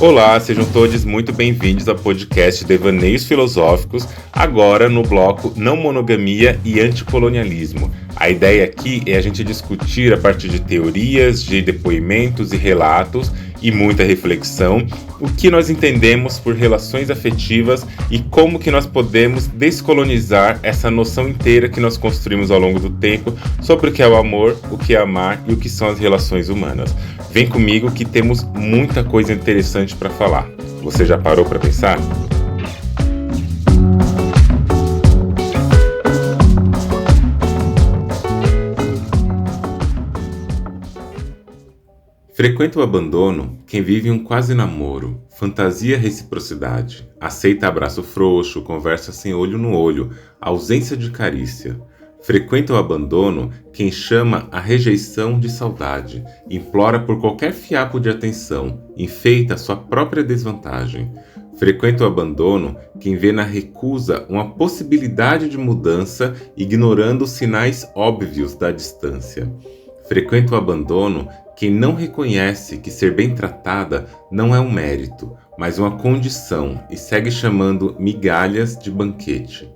Olá, sejam todos muito bem-vindos ao podcast Devaneios Filosóficos, agora no bloco Não Monogamia e Anticolonialismo. A ideia aqui é a gente discutir a partir de teorias, de depoimentos e relatos e muita reflexão, o que nós entendemos por relações afetivas e como que nós podemos descolonizar essa noção inteira que nós construímos ao longo do tempo sobre o que é o amor, o que é amar e o que são as relações humanas. Vem comigo que temos muita coisa interessante para falar. Você já parou para pensar? Frequenta o abandono quem vive um quase namoro, fantasia reciprocidade, aceita abraço frouxo, conversa sem olho no olho, ausência de carícia. Frequenta o abandono quem chama a rejeição de saudade, implora por qualquer fiapo de atenção, enfeita sua própria desvantagem. Frequenta o abandono quem vê na recusa uma possibilidade de mudança, ignorando os sinais óbvios da distância. Frequenta o abandono quem não reconhece que ser bem tratada não é um mérito, mas uma condição e segue chamando migalhas de banquete.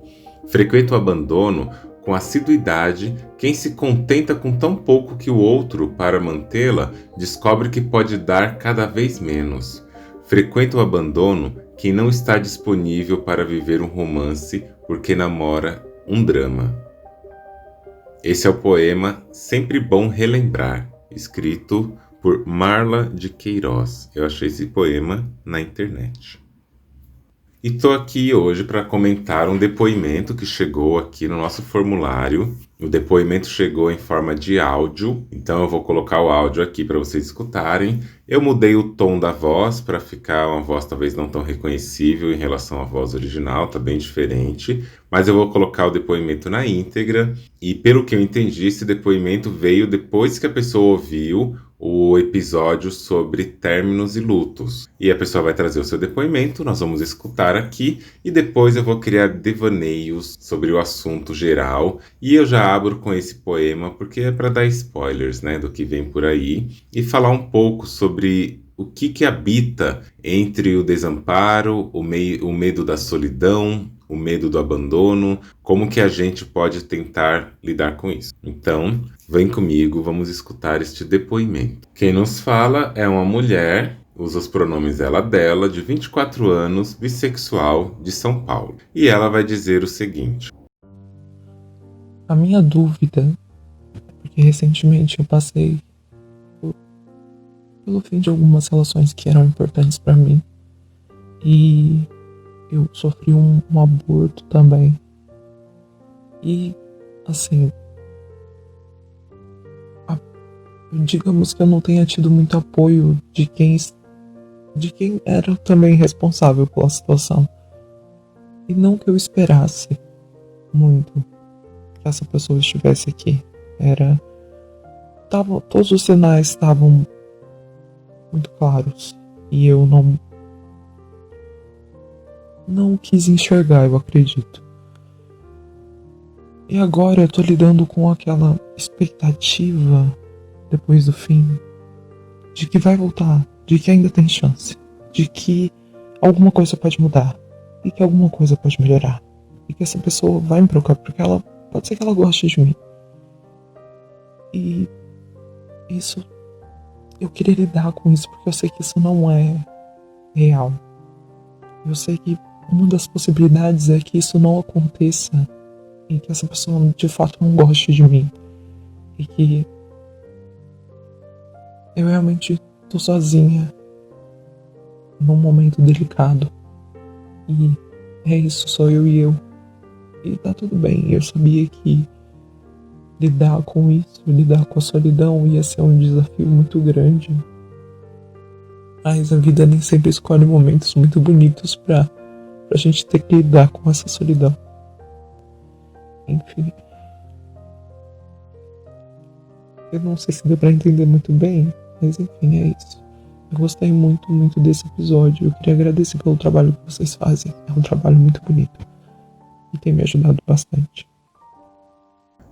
Frequenta o abandono com assiduidade quem se contenta com tão pouco que o outro, para mantê-la, descobre que pode dar cada vez menos. Frequenta o abandono quem não está disponível para viver um romance porque namora um drama. Esse é o poema Sempre Bom Relembrar, escrito por Marla de Queiroz. Eu achei esse poema na internet. E estou aqui hoje para comentar um depoimento que chegou aqui no nosso formulário. O depoimento chegou em forma de áudio, então eu vou colocar o áudio aqui para vocês escutarem. Eu mudei o tom da voz para ficar uma voz talvez não tão reconhecível em relação à voz original, tá bem diferente. Mas eu vou colocar o depoimento na íntegra e, pelo que eu entendi, esse depoimento veio depois que a pessoa ouviu o episódio sobre términos e lutos. E a pessoa vai trazer o seu depoimento, nós vamos escutar aqui e depois eu vou criar devaneios sobre o assunto geral. E eu já abro com esse poema porque é para dar spoilers, né, do que vem por aí e falar um pouco sobre o que habita entre o desamparo, o medo da solidão, o medo do abandono, como que a gente pode tentar lidar com isso. Então, vem comigo, vamos escutar este depoimento. Quem nos fala é uma mulher, usa os pronomes ela dela, de 24 anos, bissexual, de São Paulo. E ela vai dizer o seguinte: a minha dúvida é porque recentemente eu passei pelo fim de algumas relações que eram importantes para mim e eu sofri um aborto também. E, assim, digamos que eu não tenha tido muito apoio de quem era também responsável pela situação. E não que eu esperasse muito que essa pessoa estivesse aqui. Todos os sinais estavam muito claros. E eu não quis enxergar, eu acredito. E agora eu tô lidando com aquela expectativa depois do fim de que vai voltar, de que ainda tem chance, de que alguma coisa pode mudar e que alguma coisa pode melhorar e que essa pessoa vai me procurar porque ela pode ser que ela goste de mim. E isso, eu queria lidar com isso porque eu sei que isso não é real. Eu sei que uma das possibilidades é que isso não aconteça e que essa pessoa de fato não goste de mim e que eu realmente tô sozinha num momento delicado e é isso, sou eu e eu e tá tudo bem. Eu sabia que lidar com isso, lidar com a solidão ia ser um desafio muito grande, mas a vida nem sempre escolhe momentos muito bonitos pra gente ter que lidar com essa solidão. Enfim, eu não sei se deu pra entender muito bem, mas enfim, é isso. Eu gostei muito, muito desse episódio. Eu queria agradecer pelo trabalho que vocês fazem. É um trabalho muito bonito e tem me ajudado bastante.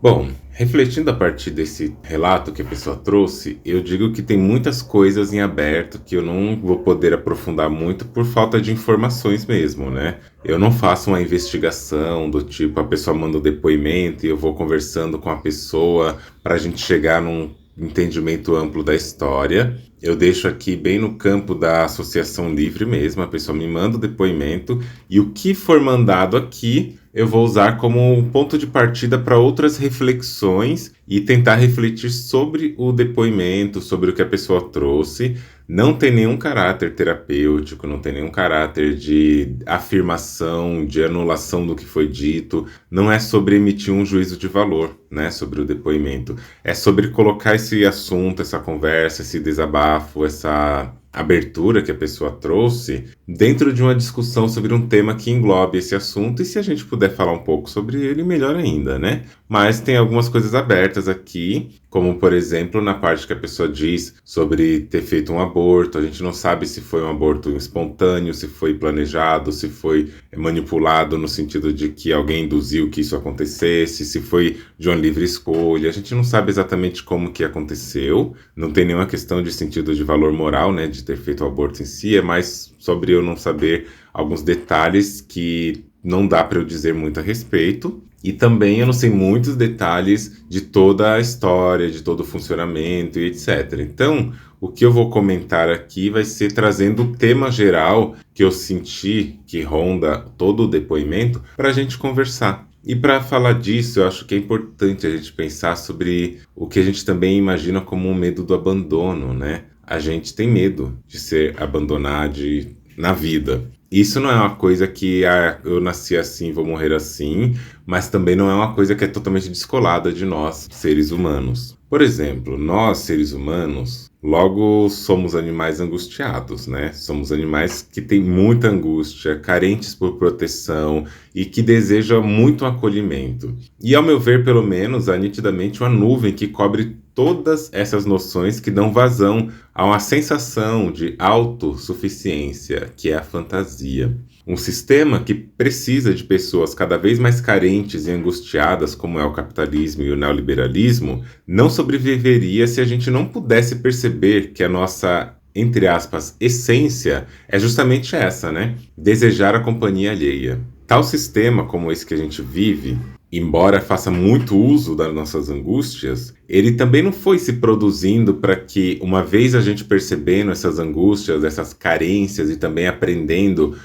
Bom, refletindo a partir desse relato que a pessoa trouxe, eu digo que tem muitas coisas em aberto que eu não vou poder aprofundar muito por falta de informações mesmo, né? Eu não faço uma investigação do tipo, a pessoa manda um depoimento e eu vou conversando com a pessoa para a gente chegar num entendimento amplo da história. Eu deixo aqui bem no campo da associação livre mesmo, a pessoa me manda o depoimento e o que for mandado aqui eu vou usar como um ponto de partida para outras reflexões e tentar refletir sobre o depoimento, sobre o que a pessoa trouxe. Não tem nenhum caráter terapêutico, não tem nenhum caráter de afirmação, de anulação do que foi dito. Não é sobre emitir um juízo de valor, né, sobre o depoimento. É sobre colocar esse assunto, essa conversa, esse desabafo, essa abertura que a pessoa trouxe dentro de uma discussão sobre um tema que englobe esse assunto, e se a gente puder falar um pouco sobre ele, melhor ainda, né? Mas tem algumas coisas abertas aqui, como por exemplo na parte que a pessoa diz sobre ter feito um aborto. A gente não sabe se foi um aborto espontâneo, se foi planejado, se foi manipulado no sentido de que alguém induziu que isso acontecesse, se foi de uma livre escolha. A gente não sabe exatamente como que aconteceu, não tem nenhuma questão de sentido de valor moral, né, de ter feito o aborto em si, é mais sobre eu não saber alguns detalhes que não dá para eu dizer muito a respeito. E também eu não sei muitos detalhes de toda a história, de todo o funcionamento e etc. Então, o que eu vou comentar aqui vai ser trazendo o tema geral que eu senti que ronda todo o depoimento para a gente conversar. E para falar disso, eu acho que é importante a gente pensar sobre o que a gente também imagina como um medo do abandono, né? A gente tem medo de ser abandonado na vida. Isso não é uma coisa que eu nasci assim, vou morrer assim, mas também não é uma coisa que é totalmente descolada de nós, seres humanos. Por exemplo, nós, seres humanos, logo somos animais angustiados, né? Somos animais que têm muita angústia, carentes por proteção e que desejam muito acolhimento. E ao meu ver, pelo menos, há nitidamente uma nuvem que cobre todas essas noções que dão vazão a uma sensação de autossuficiência, que é a fantasia. Um sistema que precisa de pessoas cada vez mais carentes e angustiadas, como é o capitalismo e o neoliberalismo, não sobreviveria se a gente não pudesse perceber que a nossa, entre aspas, essência é justamente essa, né? Desejar a companhia alheia. Tal sistema como esse que a gente vive, embora faça muito uso das nossas angústias, ele também não foi se produzindo para que, uma vez a gente percebendo essas angústias, essas carências e também aprendendo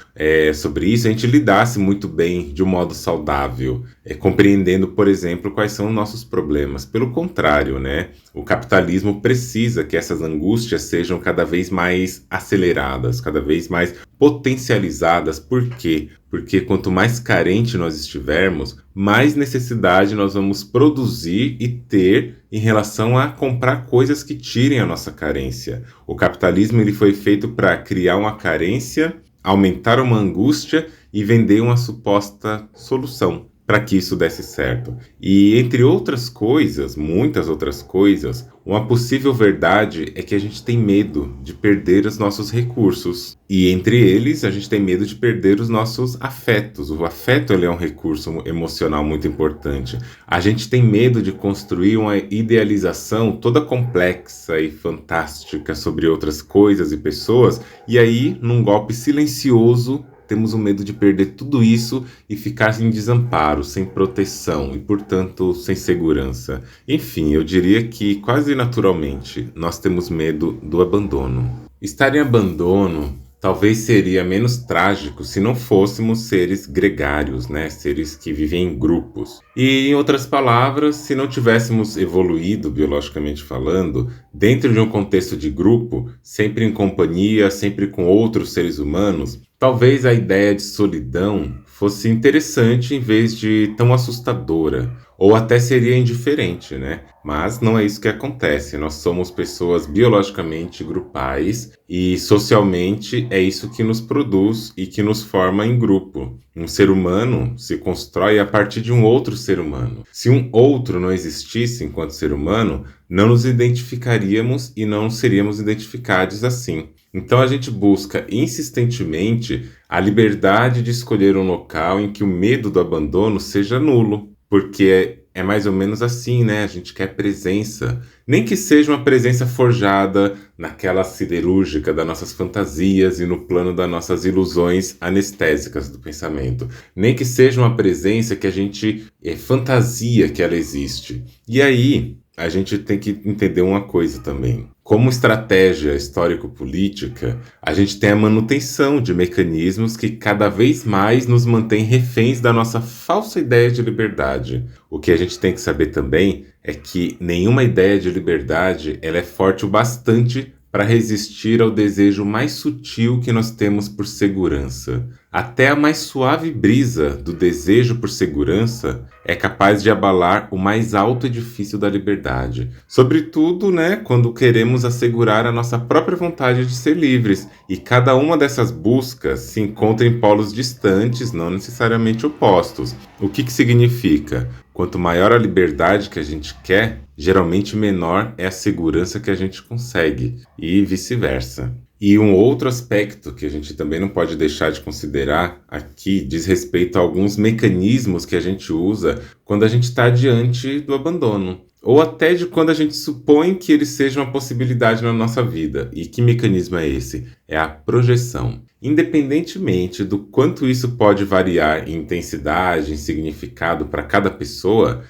sobre isso, a gente lidasse muito bem de um modo saudável, compreendendo, por exemplo, quais são os nossos problemas. Pelo contrário, né? O capitalismo precisa que essas angústias sejam cada vez mais aceleradas, cada vez mais potencializadas. Por quê? Porque quanto mais carente nós estivermos, mais necessidade nós vamos produzir e ter em relação a comprar coisas que tirem a nossa carência. O capitalismo ele foi feito para criar uma carência, aumentar uma angústia e vender uma suposta solução para que isso desse certo. E entre outras coisas, muitas outras coisas, uma possível verdade é que a gente tem medo de perder os nossos recursos. E entre eles, a gente tem medo de perder os nossos afetos. O afeto ele é um recurso emocional muito importante. A gente tem medo de construir uma idealização toda complexa e fantástica sobre outras coisas e pessoas, e aí, num golpe silencioso, temos o medo de perder tudo isso e ficar em desamparo, sem proteção e, portanto, sem segurança. Enfim, eu diria que, quase naturalmente, nós temos medo do abandono. Estar em abandono talvez seria menos trágico se não fôssemos seres gregários, né? Seres que vivem em grupos. E, em outras palavras, se não tivéssemos evoluído, biologicamente falando, dentro de um contexto de grupo, sempre em companhia, sempre com outros seres humanos, talvez a ideia de solidão fosse interessante em vez de tão assustadora, ou até seria indiferente, né? Mas não é isso que acontece. Nós somos pessoas biologicamente grupais e socialmente é isso que nos produz e que nos forma em grupo. Um ser humano se constrói a partir de um outro ser humano. Se um outro não existisse enquanto ser humano, não nos identificaríamos e não seríamos identificados assim. Então a gente busca insistentemente a liberdade de escolher um local em que o medo do abandono seja nulo, porque é mais ou menos assim, né? A gente quer presença. Nem que seja uma presença forjada naquela siderúrgica das nossas fantasias e no plano das nossas ilusões anestésicas do pensamento. Nem que seja uma presença que a gente fantasia que ela existe. E aí, a gente tem que entender uma coisa também. Como estratégia histórico-política, a gente tem a manutenção de mecanismos que cada vez mais nos mantêm reféns da nossa falsa ideia de liberdade. O que a gente tem que saber também é que nenhuma ideia de liberdade ela é forte o bastante para resistir ao desejo mais sutil que nós temos por segurança. Até a mais suave brisa do desejo por segurança é capaz de abalar o mais alto edifício da liberdade. Sobretudo, né, quando queremos assegurar a nossa própria vontade de ser livres. E cada uma dessas buscas se encontra em polos distantes, não necessariamente opostos. O que significa? Quanto maior a liberdade que a gente quer, geralmente menor é a segurança que a gente consegue, e vice-versa. E um outro aspecto que a gente também não pode deixar de considerar aqui diz respeito a alguns mecanismos que a gente usa quando a gente está diante do abandono. Ou até de quando a gente supõe que ele seja uma possibilidade na nossa vida. E que mecanismo é esse? É a projeção. Independentemente do quanto isso pode variar em intensidade, em significado para cada pessoa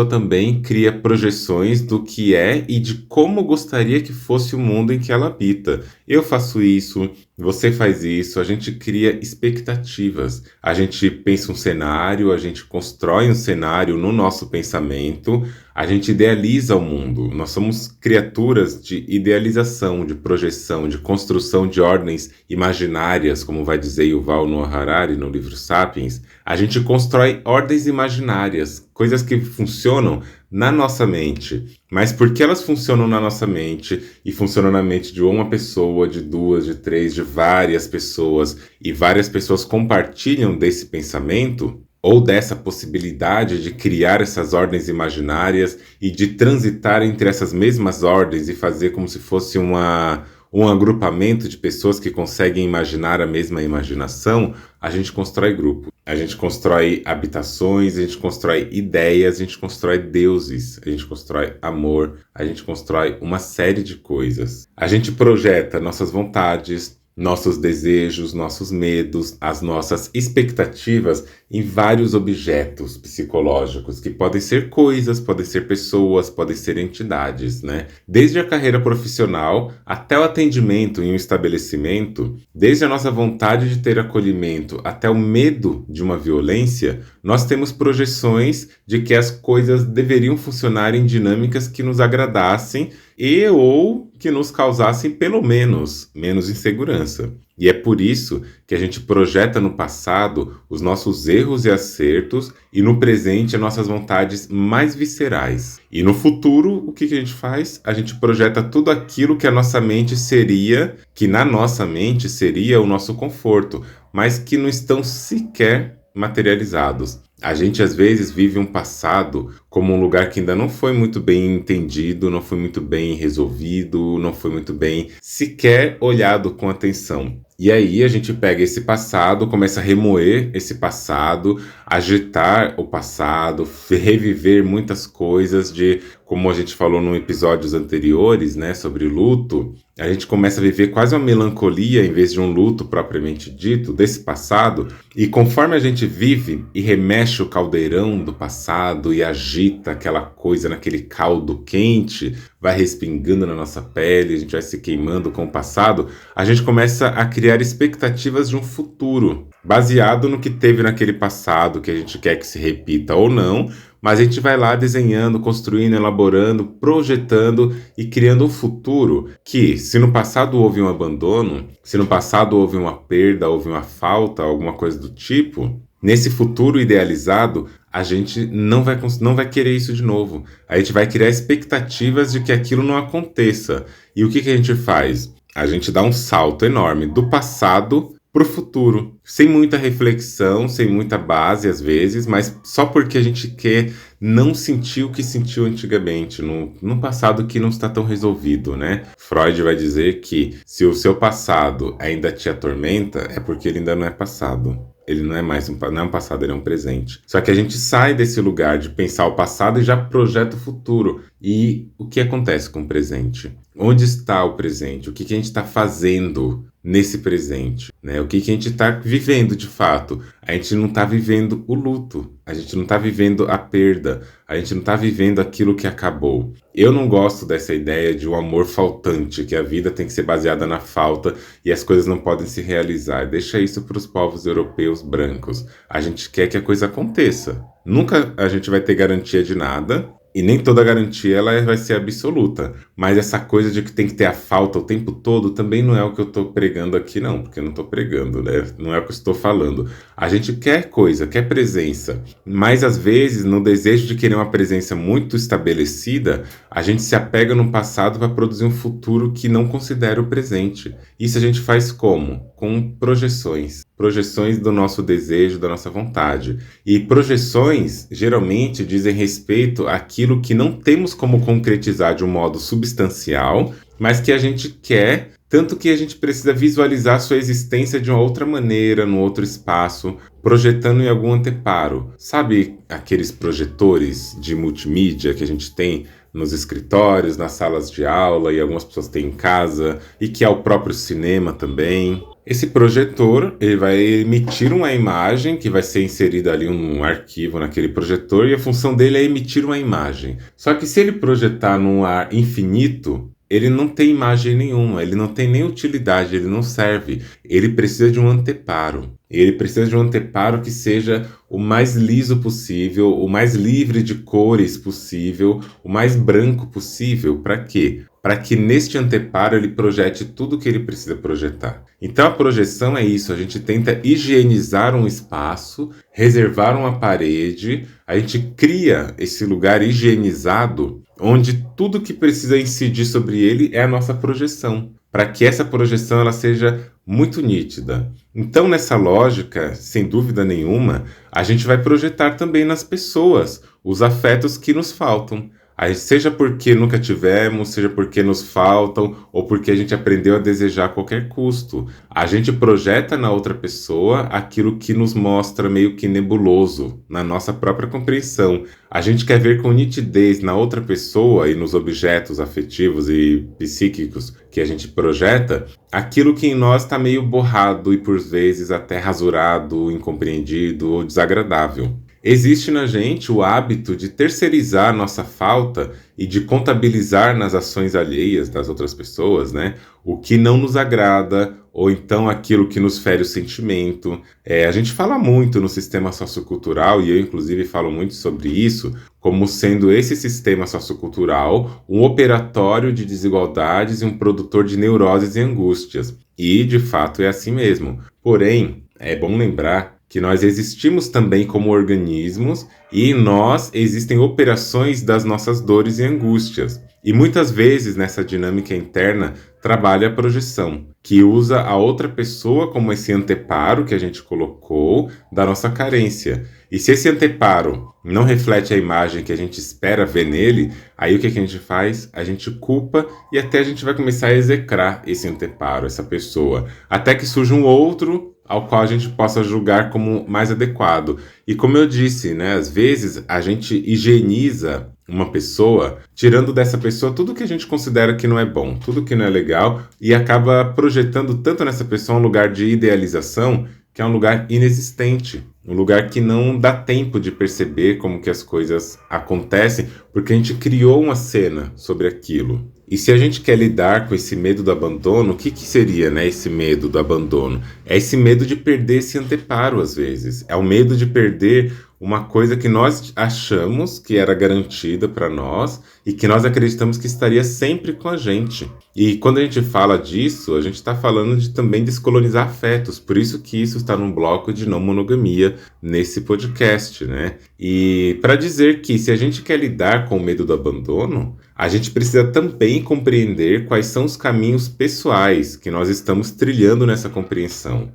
também cria projeções do que é e de como gostaria que fosse o mundo em que ela habita. Eu faço isso, você faz isso, a gente cria expectativas. A gente pensa um cenário, a gente constrói um cenário no nosso pensamento, a gente idealiza o mundo. Nós somos criaturas de idealização, de projeção, de construção de ordens imaginárias, como vai dizer Yuval Noah Harari no livro Sapiens. A gente constrói ordens imaginárias, coisas que funcionam na nossa mente. Mas porque elas funcionam na nossa mente e funcionam na mente de uma pessoa, de duas, de três, de várias pessoas, e várias pessoas compartilham desse pensamento, ou dessa possibilidade de criar essas ordens imaginárias e de transitar entre essas mesmas ordens e fazer como se fosse um agrupamento de pessoas que conseguem imaginar a mesma imaginação, a gente constrói grupo. A gente constrói habitações, a gente constrói ideias, a gente constrói deuses, a gente constrói amor, a gente constrói uma série de coisas. A gente projeta nossas vontades, nossos desejos, nossos medos, as nossas expectativas em vários objetos psicológicos, que podem ser coisas, podem ser pessoas, podem ser entidades, né? Desde a carreira profissional até o atendimento em um estabelecimento, desde a nossa vontade de ter acolhimento até o medo de uma violência, nós temos projeções de que as coisas deveriam funcionar em dinâmicas que nos agradassem e ou que nos causassem pelo menos insegurança. E é por isso que a gente projeta no passado os nossos erros e acertos e no presente as nossas vontades mais viscerais. E no futuro, o que a gente faz? A gente projeta tudo aquilo que a nossa mente seria, que na nossa mente seria o nosso conforto, mas que não estão sequer materializados. A gente às vezes vive um passado como um lugar que ainda não foi muito bem entendido, não foi muito bem resolvido, não foi muito bem sequer olhado com atenção. E aí a gente pega esse passado, começa a remoer esse passado, agitar o passado, reviver muitas coisas de, como a gente falou em episódios anteriores, né, sobre luto, a gente começa a viver quase uma melancolia em vez de um luto propriamente dito desse passado, e conforme a gente vive e remexe o caldeirão do passado e agita aquela coisa naquele caldo quente, vai respingando na nossa pele, a gente vai se queimando com o passado, a gente começa a criar expectativas de um futuro, baseado no que teve naquele passado, que a gente quer que se repita ou não, mas a gente vai lá desenhando, construindo, elaborando, projetando e criando um futuro que, se no passado houve um abandono, se no passado houve uma perda, houve uma falta, alguma coisa do tipo, nesse futuro idealizado, a gente não vai querer isso de novo. A gente vai criar expectativas de que aquilo não aconteça. E o que a gente faz? A gente dá um salto enorme do passado para o futuro, sem muita reflexão, sem muita base às vezes, mas só porque a gente quer não sentir o que sentiu antigamente, no passado que não está tão resolvido, né? Freud vai dizer que se o seu passado ainda te atormenta, é porque ele ainda não é passado. Ele não é mais não é um passado, ele é um presente. Só que a gente sai desse lugar de pensar o passado e já projeta o futuro. E o que acontece com o presente? Onde está o presente? O que a gente está fazendo nesse presente, né? O que a gente está vivendo de fato? A gente não está vivendo o luto, a gente não está vivendo a perda, a gente não está vivendo aquilo que acabou. Eu não gosto dessa ideia de um amor faltante, que a vida tem que ser baseada na falta e as coisas não podem se realizar. Deixa isso para os povos europeus brancos. A gente quer que a coisa aconteça. Nunca a gente vai ter garantia de nada. E nem toda garantia ela vai ser absoluta. Mas essa coisa de que tem que ter a falta o tempo todo também não é o que eu estou pregando aqui, não. Porque eu não estou pregando, né? Não é o que eu estou falando. A gente quer coisa, quer presença. Mas às vezes, no desejo de querer uma presença muito estabelecida, a gente se apega no passado para produzir um futuro que não considera o presente. Isso a gente faz como? Com projeções. Projeções do nosso desejo, da nossa vontade. E projeções, geralmente, dizem respeito àquilo que não temos como concretizar de um modo substancial, mas que a gente quer, tanto que a gente precisa visualizar sua existência de uma outra maneira, num outro espaço, projetando em algum anteparo. Sabe aqueles projetores de multimídia que a gente tem nos escritórios, nas salas de aula e algumas pessoas têm em casa, e que é o próprio cinema também? Esse projetor, ele vai emitir uma imagem que vai ser inserida ali um arquivo naquele projetor e a função dele é emitir uma imagem. Só que se ele projetar num ar infinito, ele não tem imagem nenhuma, ele não tem nem utilidade, ele não serve. Ele precisa de um anteparo. Ele precisa de um anteparo que seja o mais liso possível, o mais livre de cores possível, o mais branco possível. Para quê? Para que neste anteparo ele projete tudo o que ele precisa projetar. Então a projeção é isso, a gente tenta higienizar um espaço, reservar uma parede, a gente cria esse lugar higienizado onde tudo que precisa incidir sobre ele é a nossa projeção, para que essa projeção ela seja muito nítida. Então, nessa lógica, sem dúvida nenhuma, a gente vai projetar também nas pessoas os afetos que nos faltam. Seja porque nunca tivemos, seja porque nos faltam, ou porque a gente aprendeu a desejar a qualquer custo. A gente projeta na outra pessoa aquilo que nos mostra meio que nebuloso, na nossa própria compreensão. A gente quer ver com nitidez na outra pessoa e nos objetos afetivos e psíquicos que a gente projeta, aquilo que em nós está meio borrado e por vezes até rasurado, incompreendido ou desagradável. Existe na gente o hábito de terceirizar nossa falta e de contabilizar nas ações alheias das outras pessoas, né? O que não nos agrada, ou então aquilo que nos fere o sentimento. A gente fala muito no sistema sociocultural, e eu inclusive falo muito sobre isso, como sendo esse sistema sociocultural um operatório de desigualdades e um produtor de neuroses e angústias. E, de fato, é assim mesmo. Porém, é bom lembrar que nós existimos também como organismos e em nós existem operações das nossas dores e angústias. E muitas vezes nessa dinâmica interna trabalha a projeção, que usa a outra pessoa como esse anteparo que a gente colocou da nossa carência. E se esse anteparo não reflete a imagem que a gente espera ver nele, aí o que a gente faz? A gente culpa e até a gente vai começar a execrar esse anteparo, essa pessoa, até que surja um outro ao qual a gente possa julgar como mais adequado. E como eu disse, né, às vezes a gente higieniza uma pessoa, tirando dessa pessoa tudo que a gente considera que não é bom, tudo que não é legal, e acaba projetando tanto nessa pessoa um lugar de idealização que é um lugar inexistente, um lugar que não dá tempo de perceber como que as coisas acontecem, porque a gente criou uma cena sobre aquilo. E se a gente quer lidar com esse medo do abandono, o que seria, né, esse medo do abandono? É esse medo de perder esse anteparo, às vezes. É o medo de perder uma coisa que nós achamos que era garantida para nós e que nós acreditamos que estaria sempre com a gente. E quando a gente fala disso, a gente está falando de também descolonizar afetos. Por isso que isso está num bloco de não monogamia nesse podcast, né? E para dizer que se a gente quer lidar com o medo do abandono, a gente precisa também compreender quais são os caminhos pessoais que nós estamos trilhando nessa compreensão.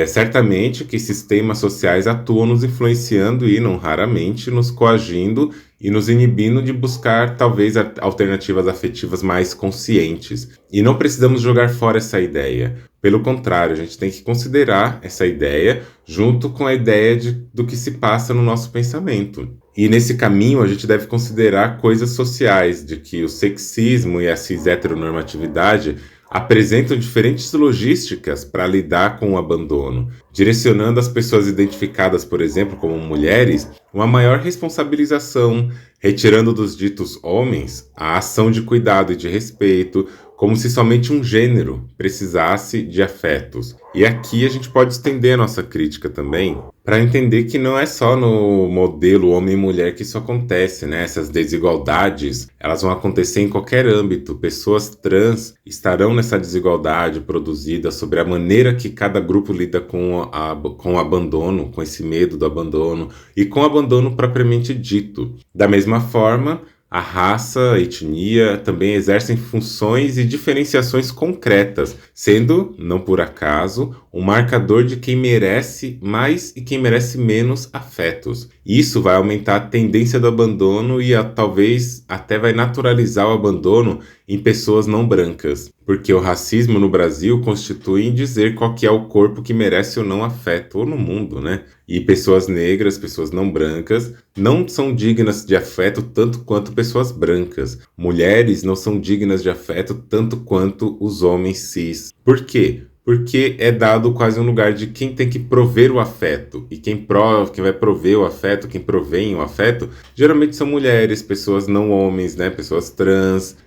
Certamente que sistemas sociais atuam nos influenciando e, não raramente, nos coagindo e nos inibindo de buscar, talvez, alternativas afetivas mais conscientes. E não precisamos jogar fora essa ideia, Pelo contrário, a gente tem que considerar essa ideia junto com a ideia do que se passa no nosso pensamento. E nesse caminho a gente deve considerar coisas sociais, de que o sexismo e a cis-heteronormatividade apresentam diferentes logísticas para lidar com o abandono, direcionando as pessoas identificadas, por exemplo, como mulheres, uma maior responsabilização, retirando dos ditos homens a ação de cuidado e de respeito, como se somente um gênero precisasse de afetos. E aqui a gente pode estender a nossa crítica também para entender que não é só no modelo homem e mulher que isso acontece, né? Essas desigualdades, elas vão acontecer em qualquer âmbito. Pessoas trans estarão nessa desigualdade produzida sobre a maneira que cada grupo lida com o abandono, com esse medo do abandono e com o abandono propriamente dito. Da mesma forma, a raça, a etnia também exercem funções e diferenciações concretas, sendo, não por acaso, um marcador de quem merece mais e quem merece menos afetos. Isso vai aumentar a tendência do abandono e talvez até vai naturalizar o abandono em pessoas não brancas, porque o racismo no Brasil constitui em dizer qual que é o corpo que merece ou não afeto, ou no mundo, né? E pessoas negras, pessoas não brancas, não são dignas de afeto tanto quanto pessoas brancas. Mulheres não são dignas de afeto tanto quanto os homens cis. Por quê? Porque é dado quase um lugar de quem tem que prover o afeto. E quem vai prover o afeto, quem provém o afeto, geralmente são mulheres, pessoas não homens, né? Pessoas trans,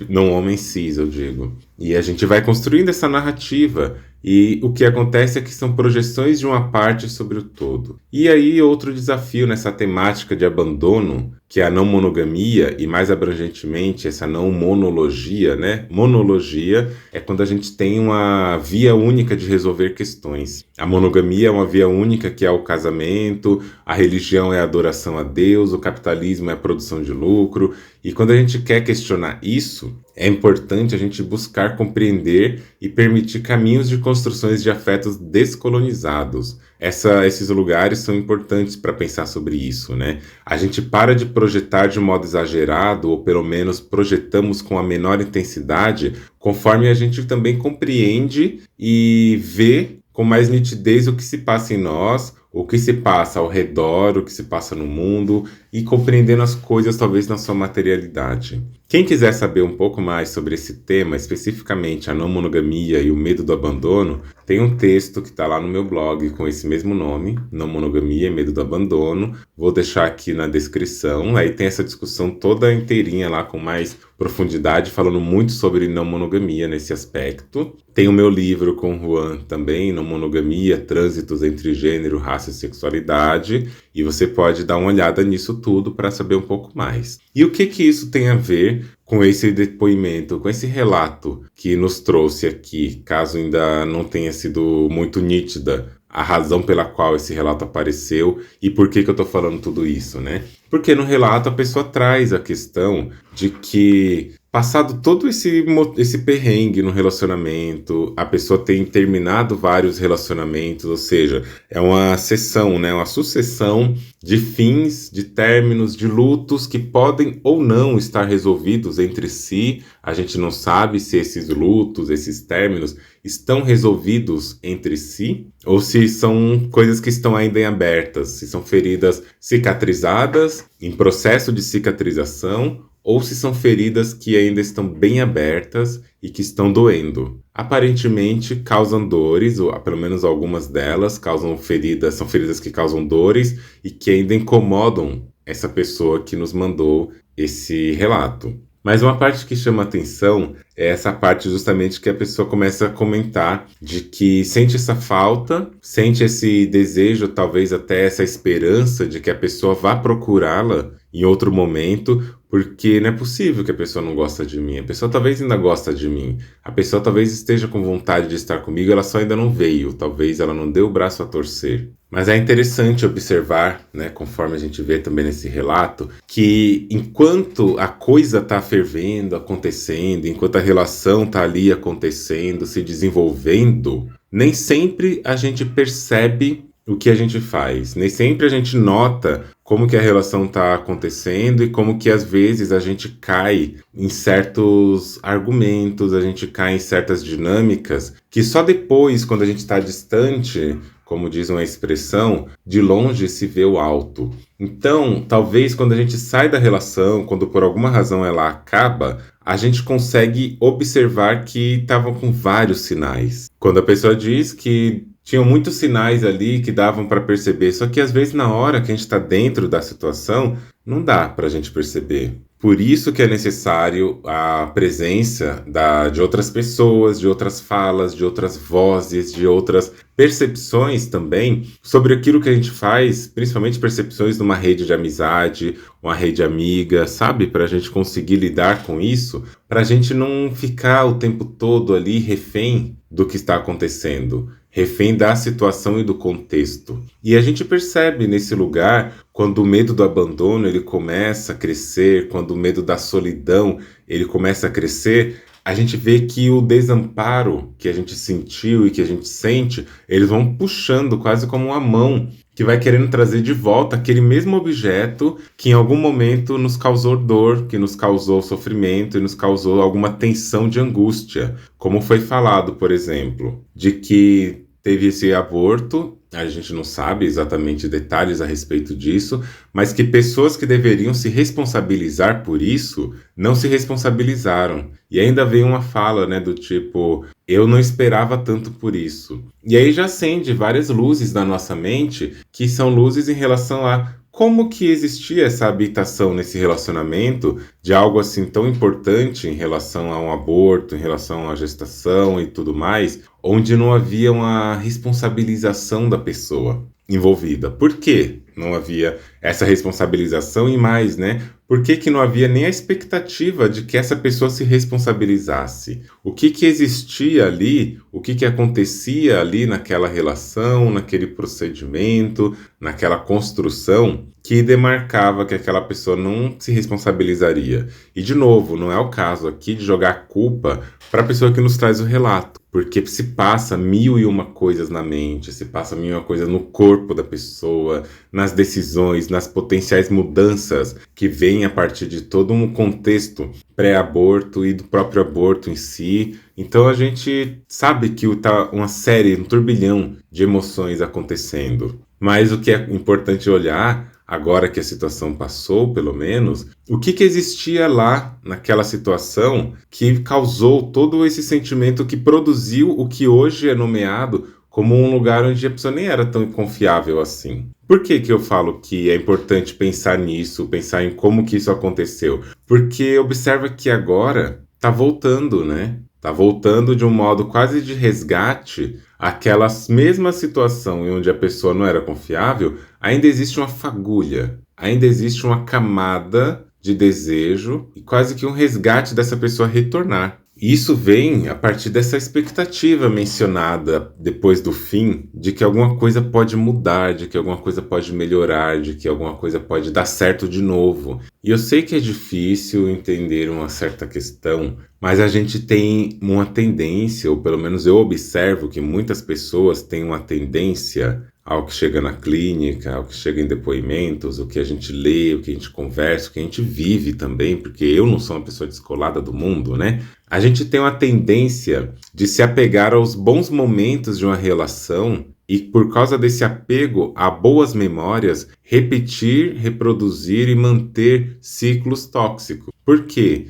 não homens cis, eu digo. E a gente vai construindo essa narrativa. E o que acontece é que são projeções de uma parte sobre o todo. E aí outro desafio nessa temática de abandono, que é a não monogamia e mais abrangentemente essa não monologia, né? Monologia é quando a gente tem uma via única de resolver questões. A monogamia é uma via única que é o casamento, a religião é a adoração a Deus, o capitalismo é a produção de lucro. E quando a gente quer questionar isso, é importante a gente buscar compreender e permitir caminhos de construções de afetos descolonizados. Esses lugares são importantes para pensar sobre isso, né? A gente para de projetar de modo exagerado, ou pelo menos projetamos com a menor intensidade, conforme a gente também compreende e vê com mais nitidez o que se passa em nós, o que se passa ao redor, o que se passa no mundo e compreendendo as coisas talvez na sua materialidade. Quem quiser saber um pouco mais sobre esse tema, especificamente a não monogamia e o medo do abandono, tem um texto que está lá no meu blog com esse mesmo nome, Não Monogamia e Medo do Abandono. Vou deixar aqui na descrição, aí tem essa discussão toda inteirinha lá com mais profundidade, falando muito sobre não monogamia nesse aspecto. Tem o meu livro com o Juan também, Não Monogamia, Trânsitos entre Gênero, Raça e Sexualidade, e você pode dar uma olhada nisso tudo para saber um pouco mais. E o que isso tem a ver com esse depoimento, com esse relato que nos trouxe aqui, caso ainda não tenha sido muito nítida a razão pela qual esse relato apareceu e por que eu estou falando tudo isso, né? Porque no relato a pessoa traz a questão de que, passado todo esse perrengue no relacionamento, a pessoa tem terminado vários relacionamentos, ou seja, é uma sessão, né? Uma sucessão de fins, de términos, de lutos que podem ou não estar resolvidos entre si. A gente não sabe se esses lutos, esses términos estão resolvidos entre si ou se são coisas que estão ainda em abertas, se são feridas cicatrizadas, em processo de cicatrização, ou se são feridas que ainda estão bem abertas e que estão doendo. Aparentemente causam dores, ou pelo menos algumas delas causam feridas, são feridas que causam dores e que ainda incomodam essa pessoa que nos mandou esse relato. Mas uma parte que chama atenção é essa parte justamente que a pessoa começa a comentar de que sente essa falta, sente esse desejo, talvez até essa esperança de que a pessoa vá procurá-la em outro momento, porque não é possível que a pessoa não gosta de mim. A pessoa talvez ainda gosta de mim. A pessoa talvez esteja com vontade de estar comigo, ela só ainda não veio. Talvez ela não deu o braço a torcer. Mas é interessante observar, né, conforme a gente vê também nesse relato, que enquanto a coisa está fervendo, acontecendo, enquanto a relação está ali acontecendo, se desenvolvendo, nem sempre a gente percebe o que a gente faz. Nem sempre a gente nota como que a relação está acontecendo e como que às vezes a gente cai em certos argumentos, a gente cai em certas dinâmicas que só depois, quando a gente está distante, como diz uma expressão, de longe se vê o alto. Então, talvez quando a gente sai da relação, quando por alguma razão ela acaba, a gente consegue observar que estavam com vários sinais. Quando a pessoa diz que tinham muitos sinais ali que davam para perceber, só que às vezes na hora que a gente está dentro da situação, não dá para a gente perceber. Por isso que é necessário a presença de outras pessoas, de outras falas, de outras vozes, de outras percepções também sobre aquilo que a gente faz, principalmente percepções numa rede de amizade, uma rede amiga, sabe? Para a gente conseguir lidar com isso, para a gente não ficar o tempo todo ali refém do que está acontecendo, refém da situação e do contexto. E a gente percebe nesse lugar, quando o medo do abandono ele começa a crescer, quando o medo da solidão ele começa a crescer, a gente vê que o desamparo que a gente sentiu e que a gente sente, eles vão puxando quase como uma mão que vai querendo trazer de volta aquele mesmo objeto que em algum momento nos causou dor, que nos causou sofrimento e nos causou alguma tensão de angústia. Como foi falado, por exemplo, de que teve esse aborto, a gente não sabe exatamente detalhes a respeito disso, mas que pessoas que deveriam se responsabilizar por isso não se responsabilizaram. E ainda veio uma fala, né, do tipo, eu não esperava tanto por isso. E aí já acende várias luzes na nossa mente, que são luzes em relação a como que existia essa habitação nesse relacionamento de algo assim tão importante em relação a um aborto, em relação à gestação e tudo mais, onde não havia uma responsabilização da pessoa envolvida. Por quê não havia essa responsabilização e mais, né? Por que não havia nem a expectativa de que essa pessoa se responsabilizasse? O que existia ali, o que acontecia ali naquela relação, naquele procedimento, naquela construção que demarcava que aquela pessoa não se responsabilizaria? E, de novo, não é o caso aqui de jogar a culpa para a pessoa que nos traz o relato, porque se passa mil e uma coisas na mente, se passa mil e uma coisas no corpo da pessoa, nas decisões, nas potenciais mudanças que vêm a partir de todo um contexto pré-aborto e do próprio aborto em si. Então a gente sabe que está uma série, um turbilhão de emoções acontecendo. Mas o que é importante olhar, agora que a situação passou, pelo menos, o que existia lá naquela situação que causou todo esse sentimento que produziu o que hoje é nomeado como um lugar onde a pessoa nem era tão confiável assim. Por que eu falo que é importante pensar nisso, pensar em como que isso aconteceu? Porque observa que agora tá voltando, né? Tá voltando de um modo quase de resgate aquela mesma situação em onde a pessoa não era confiável, ainda existe uma fagulha, ainda existe uma camada de desejo e quase que um resgate dessa pessoa retornar. Isso vem a partir dessa expectativa mencionada depois do fim, de que alguma coisa pode mudar, de que alguma coisa pode melhorar, de que alguma coisa pode dar certo de novo. E eu sei que é difícil entender uma certa questão, mas a gente tem uma tendência, ou pelo menos eu observo que muitas pessoas têm uma tendência ao que chega na clínica, ao que chega em depoimentos, o que a gente lê, o que a gente conversa, o que a gente vive também, porque eu não sou uma pessoa descolada do mundo, né? A gente tem uma tendência de se apegar aos bons momentos de uma relação e, por causa desse apego a boas memórias, repetir, reproduzir e manter ciclos tóxicos. Por quê?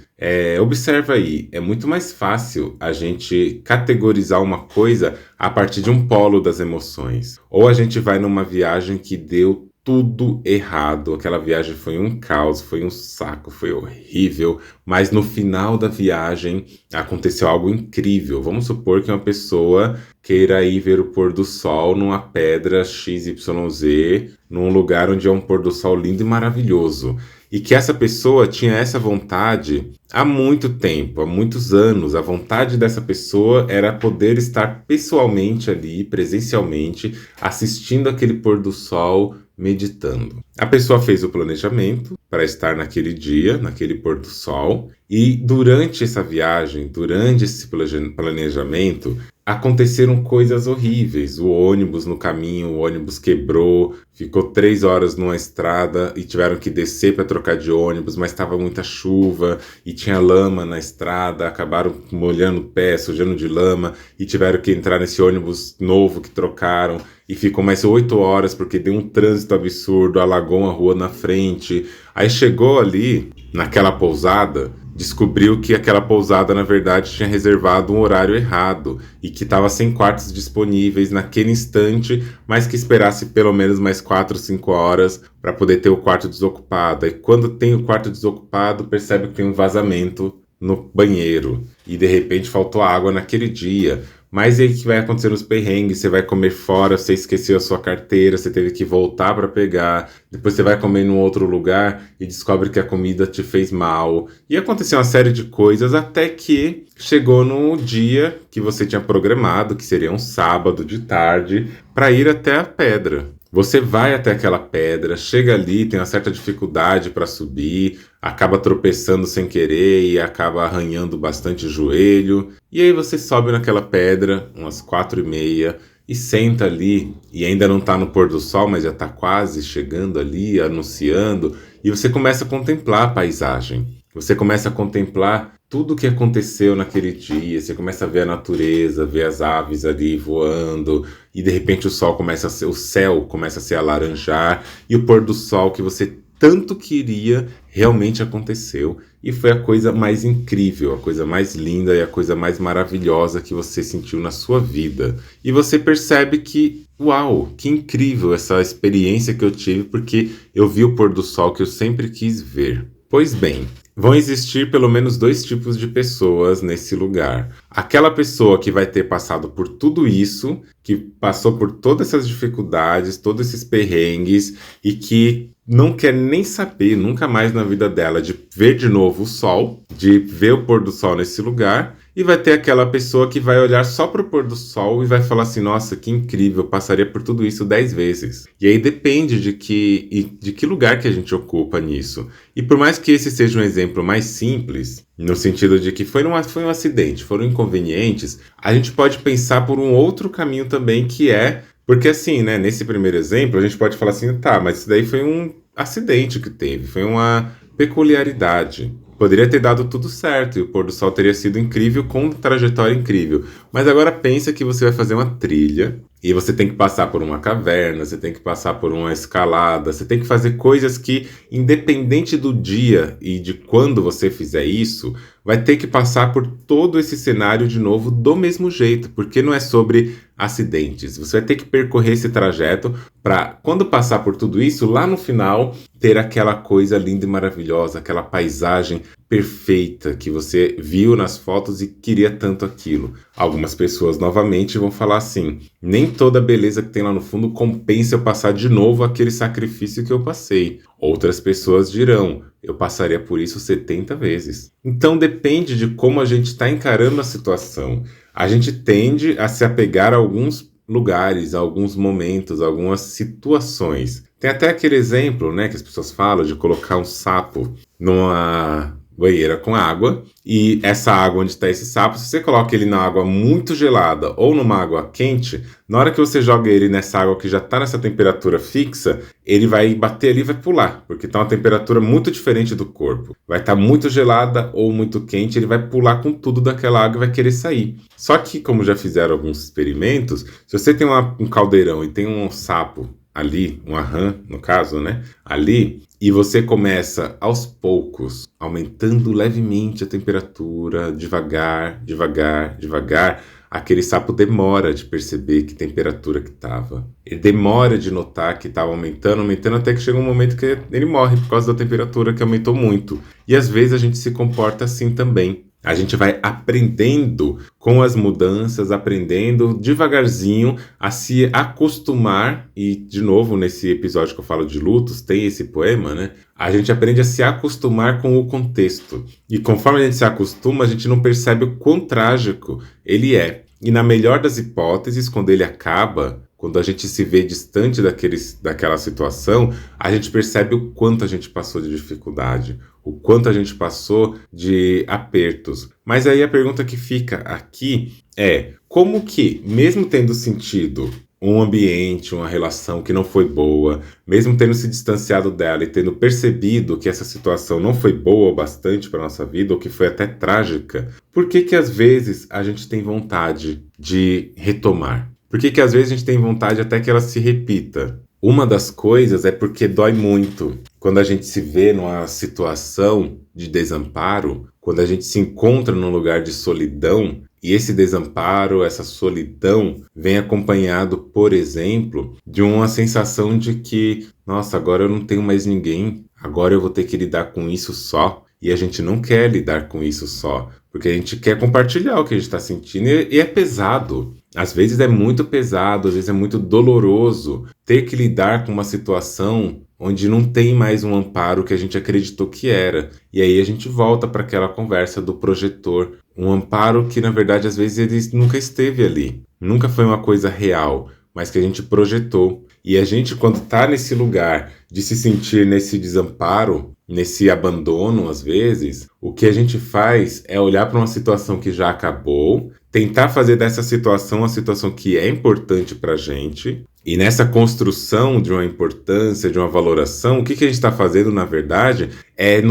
Observa aí, é muito mais fácil a gente categorizar uma coisa a partir de um polo das emoções. Ou a gente vai numa viagem que deu tudo errado, aquela viagem foi um caos, foi um saco, foi horrível, mas no final da viagem aconteceu algo incrível. Vamos supor que uma pessoa queira ir ver o pôr do sol numa pedra XYZ, num lugar onde é um pôr do sol lindo e maravilhoso. E que essa pessoa tinha essa vontade há muito tempo, há muitos anos. A vontade dessa pessoa era poder estar pessoalmente ali, presencialmente, assistindo aquele pôr do sol, meditando. A pessoa fez o planejamento, para estar naquele dia, naquele pôr do sol. E durante essa viagem, durante esse planejamento, aconteceram coisas horríveis. O ônibus no caminho, o ônibus quebrou, ficou 3 horas numa estrada e tiveram que descer para trocar de ônibus, mas estava muita chuva e tinha lama na estrada, acabaram molhando o pé, sujando de lama e tiveram que entrar nesse ônibus novo que trocaram e ficou mais 8 horas porque deu um trânsito absurdo, alagou uma rua na frente. Aí chegou ali, naquela pousada, descobriu que aquela pousada, na verdade, tinha reservado um horário errado e que estava sem quartos disponíveis naquele instante, mas que esperasse pelo menos mais 4, 5 horas para poder ter o quarto desocupado. E quando tem o quarto desocupado, percebe que tem um vazamento no banheiro e de repente faltou água naquele dia. Mas aí que vai acontecer nos perrengues, você vai comer fora, você esqueceu a sua carteira, você teve que voltar para pegar, depois você vai comer num outro lugar e descobre que a comida te fez mal. E aconteceu uma série de coisas até que chegou no dia que você tinha programado, que seria um sábado de tarde, para ir até a pedra. Você vai até aquela pedra, chega ali, tem uma certa dificuldade para subir, acaba tropeçando sem querer e acaba arranhando bastante o joelho. E aí você sobe naquela pedra, umas 4h30, e senta ali, e ainda não está no pôr do sol, mas já está quase chegando ali, anunciando, e você começa a contemplar a paisagem. Você começa a contemplar tudo o que aconteceu naquele dia, você começa a ver a natureza, ver as aves ali voando, e de repente o céu começa a se alaranjar, e o pôr do sol que você tanto queria realmente aconteceu. E foi a coisa mais incrível, a coisa mais linda e a coisa mais maravilhosa que você sentiu na sua vida. E você percebe que, uau, que incrível essa experiência que eu tive, porque eu vi o pôr do sol que eu sempre quis ver. Pois bem, vão existir pelo menos 2 tipos de pessoas nesse lugar. Aquela pessoa que vai ter passado por tudo isso, que passou por todas essas dificuldades, todos esses perrengues e que não quer nem saber, nunca mais na vida dela, de ver de novo o sol, de ver o pôr do sol nesse lugar. E vai ter aquela pessoa que vai olhar só para o pôr do sol e vai falar assim, nossa, que incrível, eu passaria por tudo isso 10 vezes. E aí depende de que lugar que a gente ocupa nisso. E por mais que esse seja um exemplo mais simples, no sentido de que foi um acidente, foram inconvenientes, a gente pode pensar por um outro caminho também, que é... Porque assim, né, nesse primeiro exemplo, a gente pode falar assim, tá, mas isso daí foi um acidente que teve, foi uma peculiaridade. Poderia ter dado tudo certo e o pôr do sol teria sido incrível, com uma trajetória incrível. Mas agora pensa que você vai fazer uma trilha e você tem que passar por uma caverna, você tem que passar por uma escalada, você tem que fazer coisas que, independente do dia e de quando você fizer isso, vai ter que passar por todo esse cenário de novo do mesmo jeito, porque não é sobre acidentes. Você vai ter que percorrer esse trajeto para, quando passar por tudo isso, lá no final, ter aquela coisa linda e maravilhosa, aquela paisagem perfeita que você viu nas fotos e queria tanto aquilo. Algumas pessoas, novamente, vão falar assim, nem toda a beleza que tem lá no fundo compensa eu passar de novo aquele sacrifício que eu passei. Outras pessoas dirão, eu passaria por isso 70 vezes. Então depende de como a gente está encarando a situação. A gente tende a se apegar a alguns lugares, a alguns momentos, a algumas situações. Tem até aquele exemplo, né, que as pessoas falam de colocar um sapo numa banheira com água, e essa água onde está esse sapo, se você coloca ele na água muito gelada ou numa água quente, na hora que você joga ele nessa água que já está nessa temperatura fixa, ele vai bater ali e vai pular, porque está uma temperatura muito diferente do corpo. Vai estar muito gelada ou muito quente, ele vai pular com tudo daquela água e vai querer sair. Só que, como já fizeram alguns experimentos, se você tem um caldeirão e tem um sapo ali, uma rã, no caso, né, ali, e você começa aos poucos, aumentando levemente a temperatura, devagar, devagar, devagar, aquele sapo demora de perceber que temperatura que estava. Ele demora de notar que estava aumentando, aumentando, até que chega um momento que ele morre por causa da temperatura que aumentou muito. E às vezes a gente se comporta assim também. A gente vai aprendendo com as mudanças, aprendendo devagarzinho a se acostumar. E, de novo, nesse episódio que eu falo de lutos, tem esse poema, né? A gente aprende a se acostumar com o contexto. E conforme a gente se acostuma, a gente não percebe o quão trágico ele é. E na melhor das hipóteses, quando ele acaba, quando a gente se vê distante daquela situação, a gente percebe o quanto a gente passou de dificuldade, o quanto a gente passou de apertos. Mas aí a pergunta que fica aqui é: como que, mesmo tendo sentido um ambiente, uma relação que não foi boa, mesmo tendo se distanciado dela e tendo percebido que essa situação não foi boa o bastante para nossa vida, ou que foi até trágica, por que que às vezes a gente tem vontade de retomar? Por que que às vezes a gente tem vontade até que ela se repita? Uma das coisas é porque dói muito. Quando a gente se vê numa situação de desamparo, quando a gente se encontra num lugar de solidão, e esse desamparo, essa solidão, vem acompanhado, por exemplo, de uma sensação de que, nossa, agora eu não tenho mais ninguém, agora eu vou ter que lidar com isso só. E a gente não quer lidar com isso só, porque a gente quer compartilhar o que a gente está sentindo, e é pesado. Às vezes é muito pesado, às vezes é muito doloroso ter que lidar com uma situação onde não tem mais um amparo que a gente acreditou que era. E aí a gente volta para aquela conversa do projetor. Um amparo que, na verdade, às vezes ele nunca esteve ali. Nunca foi uma coisa real, mas que a gente projetou. E a gente, quando está nesse lugar de se sentir nesse desamparo, nesse abandono, às vezes, o que a gente faz é olhar para uma situação que já acabou, tentar fazer dessa situação uma situação que é importante para a gente. E nessa construção de uma importância, de uma valoração, o que a gente está fazendo, na verdade, é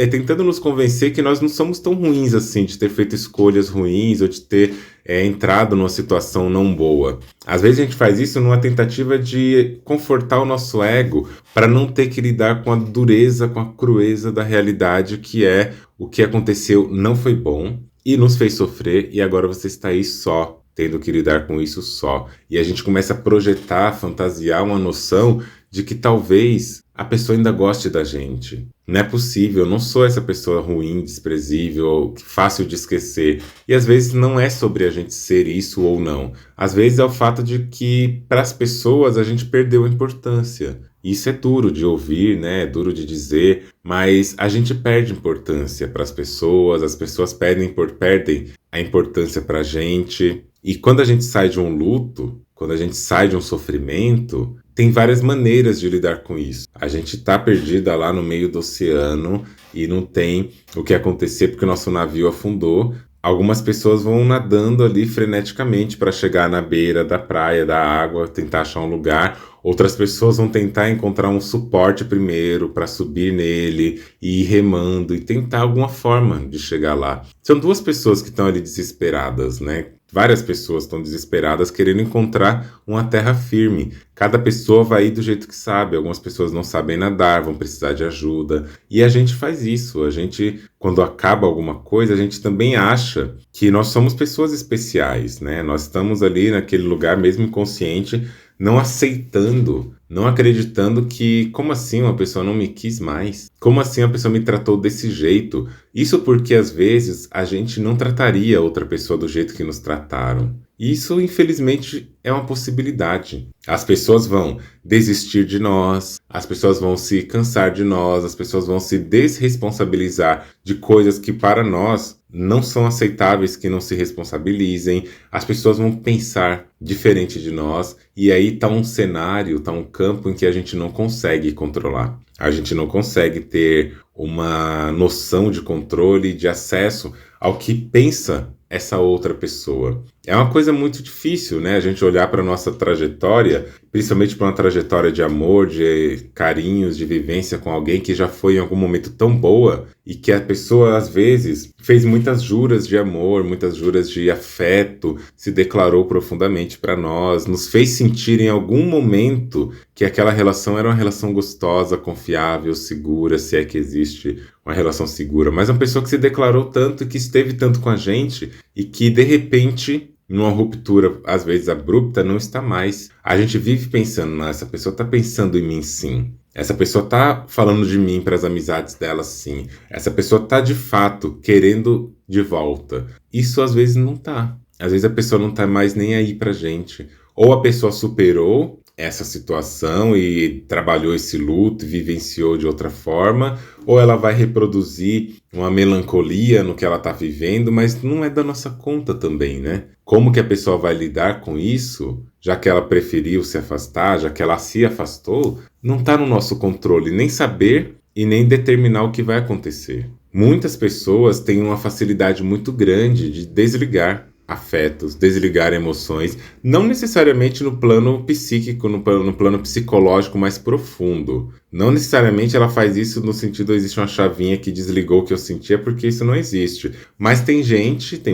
tentando nos convencer que nós não somos tão ruins assim, de ter feito escolhas ruins ou de ter entrado numa situação não boa. Às vezes a gente faz isso numa tentativa de confortar o nosso ego para não ter que lidar com a dureza, com a crueza da realidade, que é o que aconteceu não foi bom e nos fez sofrer, e agora você está aí só, tendo que lidar com isso só. E a gente começa a projetar, fantasiar uma noção de que talvez a pessoa ainda goste da gente. Não é possível, eu não sou essa pessoa ruim, desprezível, fácil de esquecer. E às vezes não é sobre a gente ser isso ou não. Às vezes é o fato de que, para as pessoas, a gente perdeu a importância. Isso é duro de ouvir, né? É duro de dizer, mas a gente perde importância para as pessoas perdem a importância para a gente. E quando a gente sai de um luto, quando a gente sai de um sofrimento, tem várias maneiras de lidar com isso. A gente está perdida lá no meio do oceano e não tem o que acontecer porque o nosso navio afundou. Algumas pessoas vão nadando ali freneticamente para chegar na beira da praia, da água, tentar achar um lugar. Outras pessoas vão tentar encontrar um suporte primeiro para subir nele e ir remando e tentar alguma forma de chegar lá. São duas pessoas que estão ali desesperadas, né? Várias pessoas estão desesperadas querendo encontrar uma terra firme. Cada pessoa vai ir do jeito que sabe. Algumas pessoas não sabem nadar, vão precisar de ajuda. E a gente faz isso. A gente, quando acaba alguma coisa, a gente também acha que nós somos pessoas especiais, né? Nós estamos ali naquele lugar mesmo inconsciente, não aceitando, não acreditando que, como assim uma pessoa não me quis mais? Como assim a pessoa me tratou desse jeito? Isso porque, às vezes, a gente não trataria outra pessoa do jeito que nos trataram. Isso, infelizmente, é uma possibilidade. As pessoas vão desistir de nós, as pessoas vão se cansar de nós, as pessoas vão se desresponsabilizar de coisas que, para nós, não são aceitáveis que não se responsabilizem. As pessoas vão pensar diferente de nós, e aí está um cenário, está um campo em que a gente não consegue controlar. A gente não consegue ter uma noção de controle, de acesso ao que pensa essa outra pessoa. É uma coisa muito difícil, né? A gente olhar para a nossa trajetória, principalmente para uma trajetória de amor, de carinhos, de vivência com alguém que já foi em algum momento tão boa e que a pessoa, às vezes, fez muitas juras de amor, muitas juras de afeto, se declarou profundamente para nós, nos fez sentir em algum momento que aquela relação era uma relação gostosa, confiável, segura, se é que existe uma relação segura. Mas uma pessoa que se declarou tanto e que esteve tanto com a gente e que, de repente, numa ruptura, às vezes abrupta, não está mais. A gente vive pensando, não, essa pessoa está pensando em mim sim. Essa pessoa está falando de mim para as amizades dela sim. Essa pessoa está de fato querendo de volta. Isso às vezes não está. Às vezes a pessoa não está mais nem aí pra gente. Ou a pessoa superou essa situação e trabalhou esse luto e vivenciou de outra forma, ou ela vai reproduzir uma melancolia no que ela está vivendo, mas não é da nossa conta também, né? Como que a pessoa vai lidar com isso, já que ela preferiu se afastar, já que ela se afastou, não está no nosso controle nem saber e nem determinar o que vai acontecer. Muitas pessoas têm uma facilidade muito grande de desligar afetos, desligar emoções, não necessariamente no plano psíquico, no plano psicológico mais profundo. Não necessariamente ela faz isso no sentido, existe uma chavinha que desligou o que eu sentia, porque isso não existe. Mas tem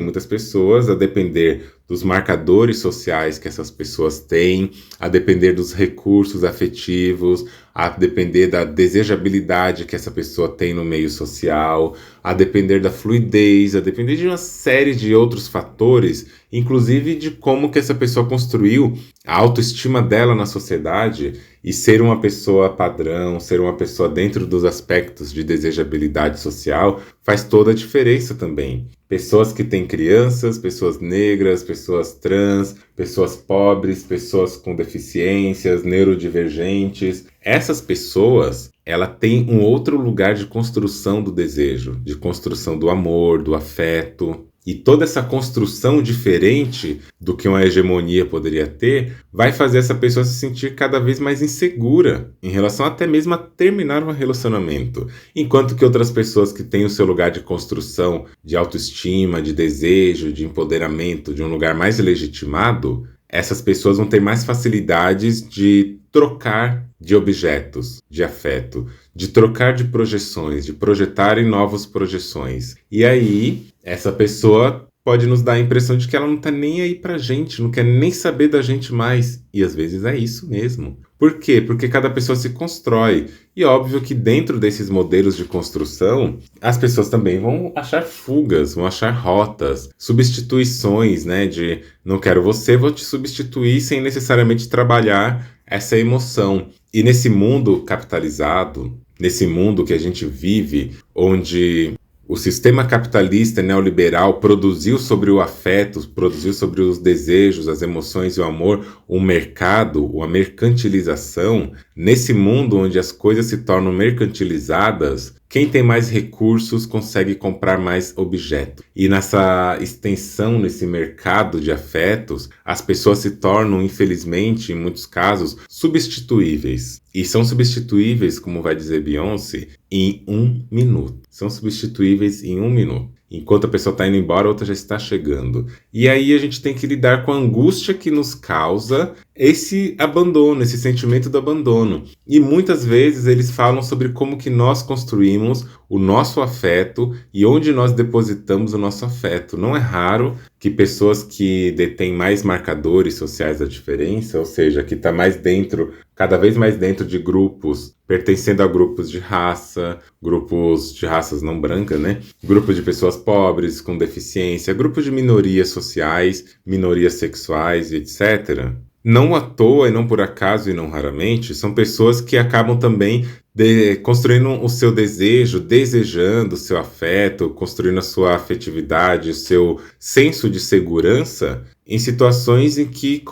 muitas pessoas, a depender dos marcadores sociais que essas pessoas têm, a depender dos recursos afetivos, a depender da desejabilidade que essa pessoa tem no meio social, a depender da fluidez, a depender de uma série de outros fatores, inclusive de como que essa pessoa construiu a autoestima dela na sociedade e ser uma pessoa padrão, ser uma pessoa dentro dos aspectos de desejabilidade social, faz toda a diferença também. Pessoas que têm crianças, pessoas negras, pessoas trans, pessoas pobres, pessoas com deficiências, neurodivergentes. Essas pessoas, ela tem um outro lugar de construção do desejo, de construção do amor, do afeto. E toda essa construção diferente do que uma hegemonia poderia ter, vai fazer essa pessoa se sentir cada vez mais insegura em relação até mesmo a terminar um relacionamento. Enquanto que outras pessoas que têm o seu lugar de construção, de autoestima, de desejo, de empoderamento, de um lugar mais legitimado, essas pessoas vão ter mais facilidades de trocar de objetos, de afeto, de trocar de projeções, de projetar em novas projeções. E aí, essa pessoa pode nos dar a impressão de que ela não tá nem aí pra gente, não quer nem saber da gente mais. E às vezes é isso mesmo. Por quê? Porque cada pessoa se constrói. E óbvio que dentro desses modelos de construção, as pessoas também vão achar fugas, vão achar rotas, substituições, né? De não quero você, vou te substituir sem necessariamente trabalhar essa emoção. E nesse mundo capitalizado, nesse mundo que a gente vive, onde o sistema capitalista neoliberal produziu sobre o afeto, produziu sobre os desejos, as emoções e o amor, um mercado, uma mercantilização. Nesse mundo onde as coisas se tornam mercantilizadas, quem tem mais recursos consegue comprar mais objetos. E nessa extensão, nesse mercado de afetos, as pessoas se tornam, infelizmente, em muitos casos, substituíveis. E são substituíveis, como vai dizer Beyoncé, em 1 minuto. São substituíveis em 1 minuto. Enquanto a pessoa está indo embora, a outra já está chegando. E aí a gente tem que lidar com a angústia que nos causa esse abandono, esse sentimento do abandono. E muitas vezes eles falam sobre como que nós construímos o nosso afeto e onde nós depositamos o nosso afeto. Não é raro que pessoas que detêm mais marcadores sociais da diferença, ou seja, que está mais dentro, cada vez mais dentro de grupos, pertencendo a grupos de raças não brancas, né? Grupos de pessoas pobres, com deficiência, grupos de minorias sociais, minorias sexuais, etc. Não à toa e não por acaso e não raramente, são pessoas que acabam também construindo o seu desejo, desejando o seu afeto, construindo a sua afetividade, o seu senso de segurança em situações em que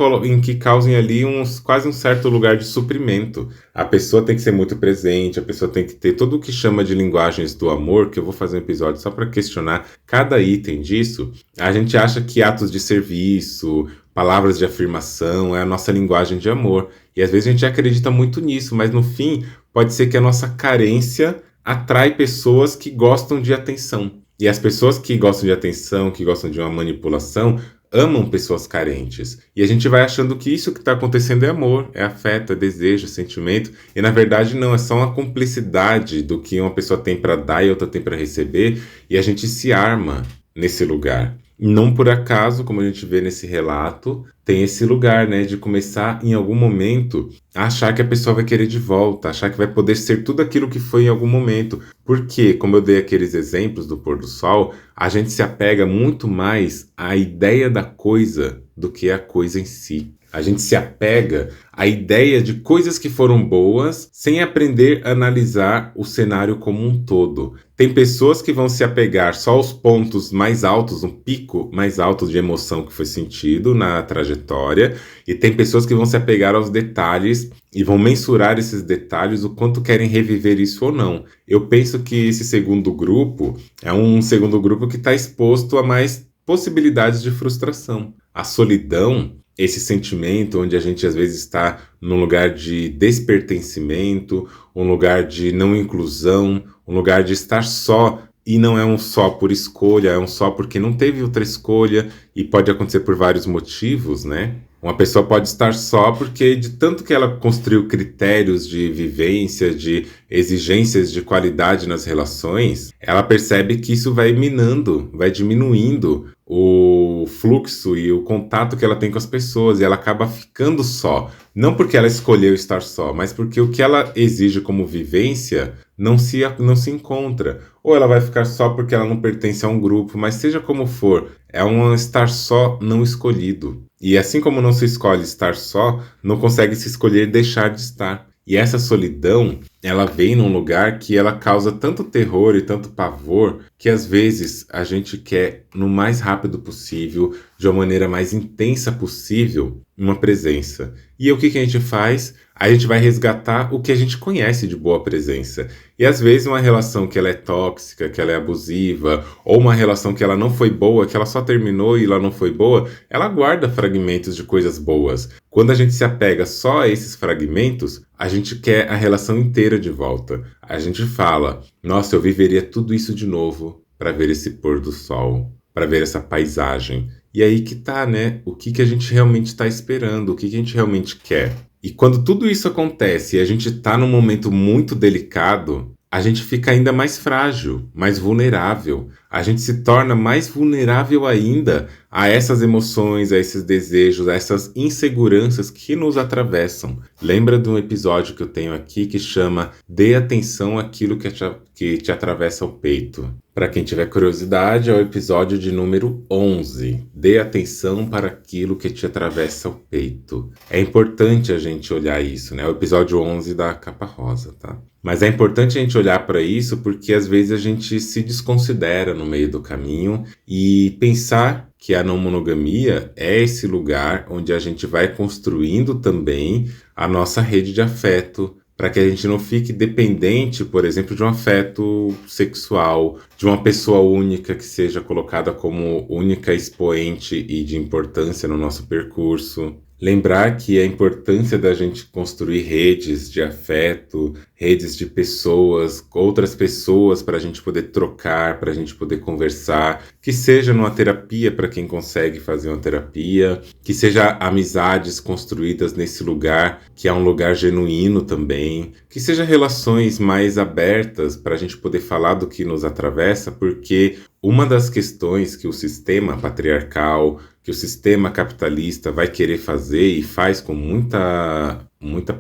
causem ali quase um certo lugar de suprimento. A pessoa tem que ser muito presente, a pessoa tem que ter todo o que chama de linguagens do amor, que eu vou fazer um episódio só para questionar cada item disso. A gente acha que atos de serviço, palavras de afirmação é a nossa linguagem de amor. E às vezes a gente acredita muito nisso, mas no fim pode ser que a nossa carência atrai pessoas que gostam de atenção. E as pessoas que gostam de atenção, que gostam de uma manipulação, amam pessoas carentes. E a gente vai achando que isso que está acontecendo é amor, é afeto, é desejo, é sentimento. E na verdade não, é só uma cumplicidade do que uma pessoa tem para dar e outra tem para receber. E a gente se arma nesse lugar. Não por acaso, como a gente vê nesse relato, tem esse lugar, né, de começar em algum momento a achar que a pessoa vai querer de volta, achar que vai poder ser tudo aquilo que foi em algum momento. Porque, como eu dei aqueles exemplos do pôr do sol, a gente se apega muito mais à ideia da coisa do que à coisa em si. A gente se apega à ideia de coisas que foram boas sem aprender a analisar o cenário como um todo. Tem pessoas que vão se apegar só aos pontos mais altos, um pico mais alto de emoção que foi sentido na trajetória trajetória, e tem pessoas que vão se apegar aos detalhes e vão mensurar esses detalhes, o quanto querem reviver isso ou não. Eu penso que esse segundo grupo é um segundo grupo que está exposto a mais possibilidades de frustração. A solidão, esse sentimento onde a gente às vezes está num lugar de despertencimento, um lugar de não inclusão, um lugar de estar só, e não é um só por escolha, é um só porque não teve outra escolha, e pode acontecer por vários motivos, né? Uma pessoa pode estar só porque de tanto que ela construiu critérios de vivência, de exigências de qualidade nas relações, ela percebe que isso vai minando, vai diminuindo o fluxo e o contato que ela tem com as pessoas, e ela acaba ficando só. Não porque ela escolheu estar só, mas porque o que ela exige como vivência não se encontra. Ou ela vai ficar só porque ela não pertence a um grupo, mas seja como for, é um estar só não escolhido. E assim como não se escolhe estar só, não consegue se escolher deixar de estar. E essa solidão, ela vem num lugar que ela causa tanto terror e tanto pavor, que às vezes a gente quer, no mais rápido possível, de uma maneira mais intensa possível, uma presença. E o que a gente faz? A gente vai resgatar o que a gente conhece de boa presença. E às vezes uma relação que ela é tóxica, que ela é abusiva, ou uma relação que ela não foi boa, que ela só terminou e ela não foi boa, ela guarda fragmentos de coisas boas. Quando a gente se apega só a esses fragmentos, a gente quer a relação inteira de volta. A gente fala, nossa, eu viveria tudo isso de novo para ver esse pôr do sol, para ver essa paisagem. E aí que tá, né? O que a gente realmente está esperando, o que a gente realmente quer. E quando tudo isso acontece e a gente está num momento muito delicado, a gente fica ainda mais frágil, mais vulnerável. A gente se torna mais vulnerável ainda a essas emoções, a esses desejos, a essas inseguranças que nos atravessam. Lembra de um episódio que eu tenho aqui que chama Dê Atenção àquilo que te atravessa o peito. Para quem tiver curiosidade, é o episódio de número 11. Dê atenção para aquilo que te atravessa o peito. É importante a gente olhar isso, né? É o episódio 11 da Capa Rosa, tá? Mas é importante a gente olhar para isso porque às vezes a gente se desconsidera no meio do caminho e pensar que a não monogamia é esse lugar onde a gente vai construindo também a nossa rede de afeto, para que a gente não fique dependente, por exemplo, de um afeto sexual, de uma pessoa única que seja colocada como única expoente e de importância no nosso percurso. Lembrar que a importância da gente construir redes de afeto, redes de pessoas, outras pessoas para a gente poder trocar, para a gente poder conversar, que seja numa terapia para quem consegue fazer uma terapia, que seja amizades construídas nesse lugar, que é um lugar genuíno também, que seja relações mais abertas para a gente poder falar do que nos atravessa, porque uma das questões que o sistema patriarcal, que o sistema capitalista vai querer fazer e faz com muita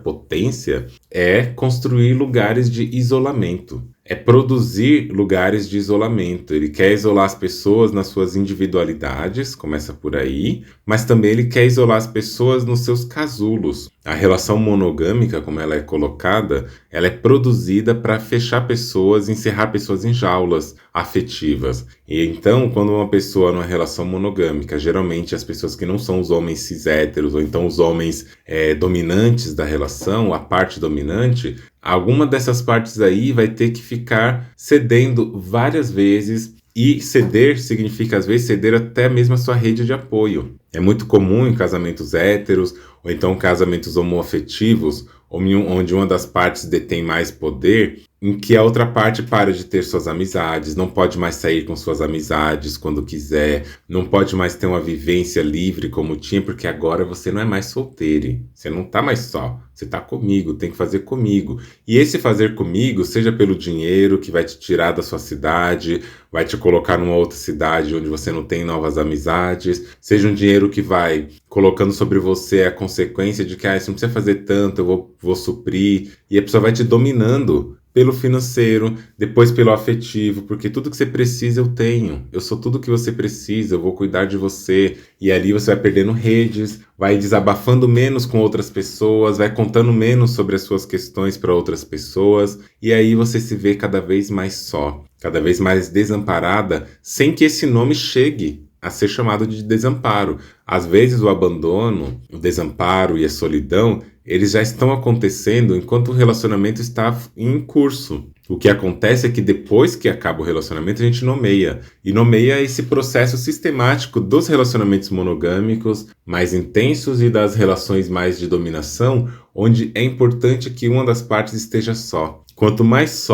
potência é construir lugares de isolamento. É produzir lugares de isolamento. Ele quer isolar as pessoas nas suas individualidades, começa por aí, mas também ele quer isolar as pessoas nos seus casulos. A relação monogâmica, como ela é colocada, ela é produzida para fechar pessoas, encerrar pessoas em jaulas afetivas. E então, quando uma pessoa numa relação monogâmica, geralmente as pessoas que não são os homens cis héteros, ou então os homens dominantes da relação, a parte dominante, alguma dessas partes aí vai ter que ficar cedendo várias vezes, e ceder significa às vezes ceder até mesmo a sua rede de apoio. É muito comum em casamentos héteros, ou então casamentos homoafetivos, onde uma das partes detém mais poder, em que a outra parte para de ter suas amizades, não pode mais sair com suas amizades quando quiser, não pode mais ter uma vivência livre como tinha, porque agora você não é mais solteiro, você não tá mais só, você tá comigo, tem que fazer comigo. E esse fazer comigo, seja pelo dinheiro que vai te tirar da sua cidade, vai te colocar numa outra cidade onde você não tem novas amizades, seja um dinheiro que vai colocando sobre você a consequência de que você não precisa fazer tanto, eu vou suprir, e a pessoa vai te dominando pelo financeiro, depois pelo afetivo, porque tudo que você precisa eu tenho, eu sou tudo que você precisa, eu vou cuidar de você, e ali você vai perdendo redes, vai desabafando menos com outras pessoas, vai contando menos sobre as suas questões para outras pessoas, e aí você se vê cada vez mais só, cada vez mais desamparada, sem que esse nome chegue a ser chamado de desamparo. Às vezes o abandono, o desamparo e a solidão, eles já estão acontecendo enquanto o relacionamento está em curso. O que acontece é que depois que acaba o relacionamento, a gente nomeia. E nomeia esse processo sistemático dos relacionamentos monogâmicos mais intensos e das relações mais de dominação, onde é importante que uma das partes esteja só. Quanto mais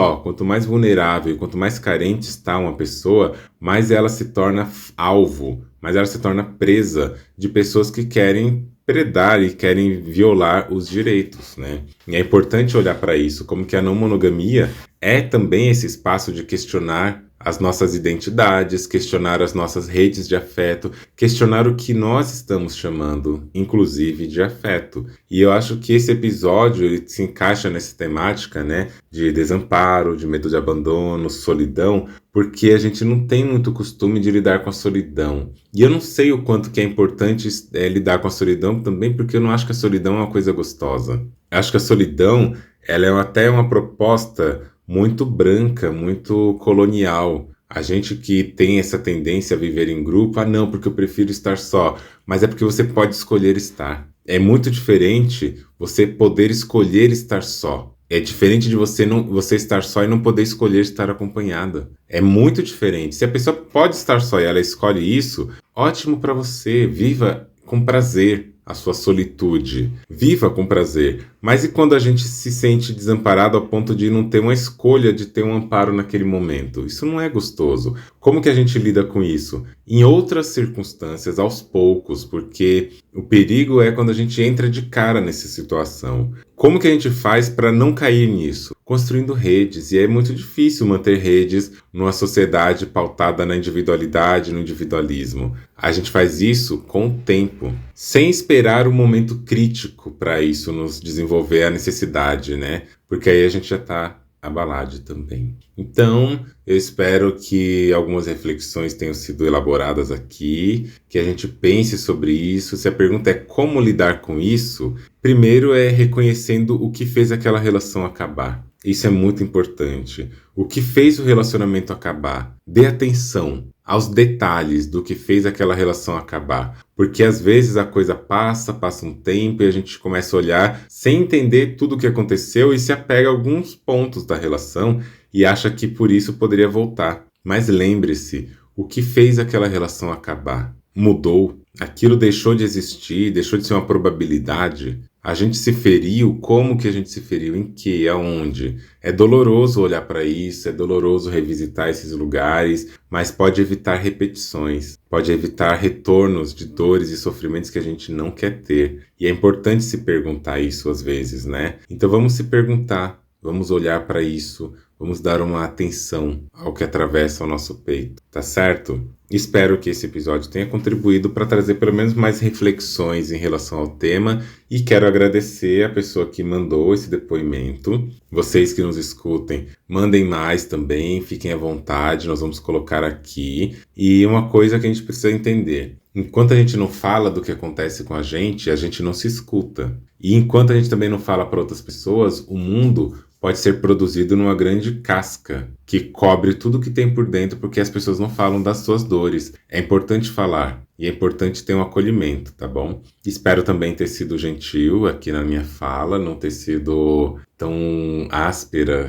vulnerável, quanto mais carente está uma pessoa, mais ela se torna alvo, mais ela se torna presa de pessoas que querem predar e querem violar os direitos, né? E é importante olhar para isso, como que a não monogamia é também esse espaço de questionar as nossas identidades, questionar as nossas redes de afeto, questionar o que nós estamos chamando, inclusive, de afeto. E eu acho que esse episódio ele se encaixa nessa temática, né, de desamparo, de medo de abandono, solidão, porque a gente não tem muito costume de lidar com a solidão. E eu não sei o quanto que é importante lidar com a solidão também, porque eu não acho que a solidão é uma coisa gostosa. Eu acho que a solidão ela é até uma proposta muito branca, muito colonial. A gente que tem essa tendência a viver em grupo, não, porque eu prefiro estar só. Mas é porque você pode escolher estar. É muito diferente você poder escolher estar só. É diferente de você estar só e não poder escolher estar acompanhada. É muito diferente. Se a pessoa pode estar só e ela escolhe isso, ótimo para você. Viva com prazer a sua solitude. Viva com prazer. Mas e quando a gente se sente desamparado ao ponto de não ter uma escolha de ter um amparo naquele momento? Isso não é gostoso. Como que a gente lida com isso? Em outras circunstâncias, aos poucos, porque o perigo é quando a gente entra de cara nessa situação. Como que a gente faz para não cair nisso? Construindo redes. E é muito difícil manter redes numa sociedade pautada na individualidade, no individualismo. A gente faz isso com o tempo, sem esperar o momento crítico para isso nos desenvolver a necessidade, né? Porque aí a gente já está abalado também. Então, eu espero que algumas reflexões tenham sido elaboradas aqui, que a gente pense sobre isso. Se a pergunta é como lidar com isso, primeiro é reconhecendo o que fez aquela relação acabar. Isso é muito importante. O que fez o relacionamento acabar? Dê atenção aos detalhes do que fez aquela relação acabar. Porque às vezes a coisa passa um tempo e a gente começa a olhar sem entender tudo o que aconteceu e se apega a alguns pontos da relação e acha que por isso poderia voltar. Mas lembre-se, o que fez aquela relação acabar? Mudou. Aquilo deixou de existir, deixou de ser uma probabilidade. A gente se feriu, como que a gente se feriu, em que, aonde? É doloroso olhar para isso, é doloroso revisitar esses lugares, mas pode evitar repetições, pode evitar retornos de dores e sofrimentos que a gente não quer ter. E é importante se perguntar isso às vezes, né? Então vamos se perguntar, vamos olhar para isso, vamos dar uma atenção ao que atravessa o nosso peito, tá certo? Espero que esse episódio tenha contribuído para trazer pelo menos mais reflexões em relação ao tema e quero agradecer a pessoa que mandou esse depoimento. Vocês que nos escutem, mandem mais também, fiquem à vontade, nós vamos colocar aqui. E uma coisa que a gente precisa entender, enquanto a gente não fala do que acontece com a gente não se escuta. E enquanto a gente também não fala para outras pessoas, o mundo pode ser produzido numa grande casca que cobre tudo que tem por dentro porque as pessoas não falam das suas dores. É importante falar e é importante ter um acolhimento, tá bom? Espero também ter sido gentil aqui na minha fala, não ter sido tão áspera,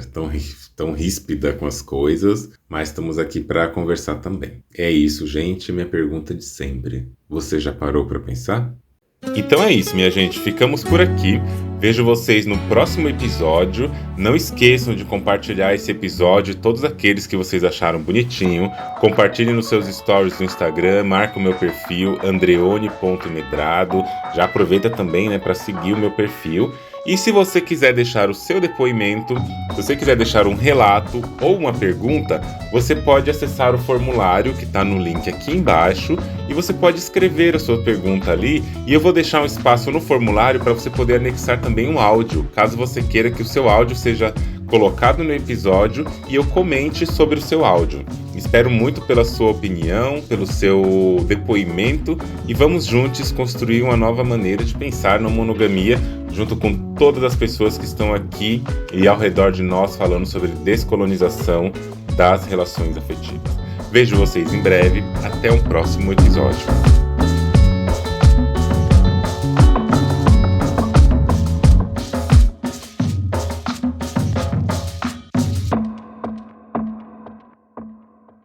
tão ríspida com as coisas, mas estamos aqui para conversar também. É isso, gente, minha pergunta de sempre. Você já parou para pensar? Então é isso, minha gente. Ficamos por aqui. Vejo vocês no próximo episódio. Não esqueçam de compartilhar esse episódio, todos aqueles que vocês acharam bonitinho. Compartilhem nos seus stories do Instagram, marca o meu perfil, andreone.medrado. Já aproveita também, né, para seguir o meu perfil. E se você quiser deixar o seu depoimento, se você quiser deixar um relato ou uma pergunta, você pode acessar o formulário que está no link aqui embaixo e você pode escrever a sua pergunta ali e eu vou deixar um espaço no formulário para você poder anexar também um áudio, caso você queira que o seu áudio seja colocado no episódio e eu comente sobre o seu áudio. Espero muito pela sua opinião, pelo seu depoimento e vamos juntos construir uma nova maneira de pensar na monogamia junto com todas as pessoas que estão aqui e ao redor de nós falando sobre descolonização das relações afetivas. Vejo vocês em breve. Até um próximo episódio.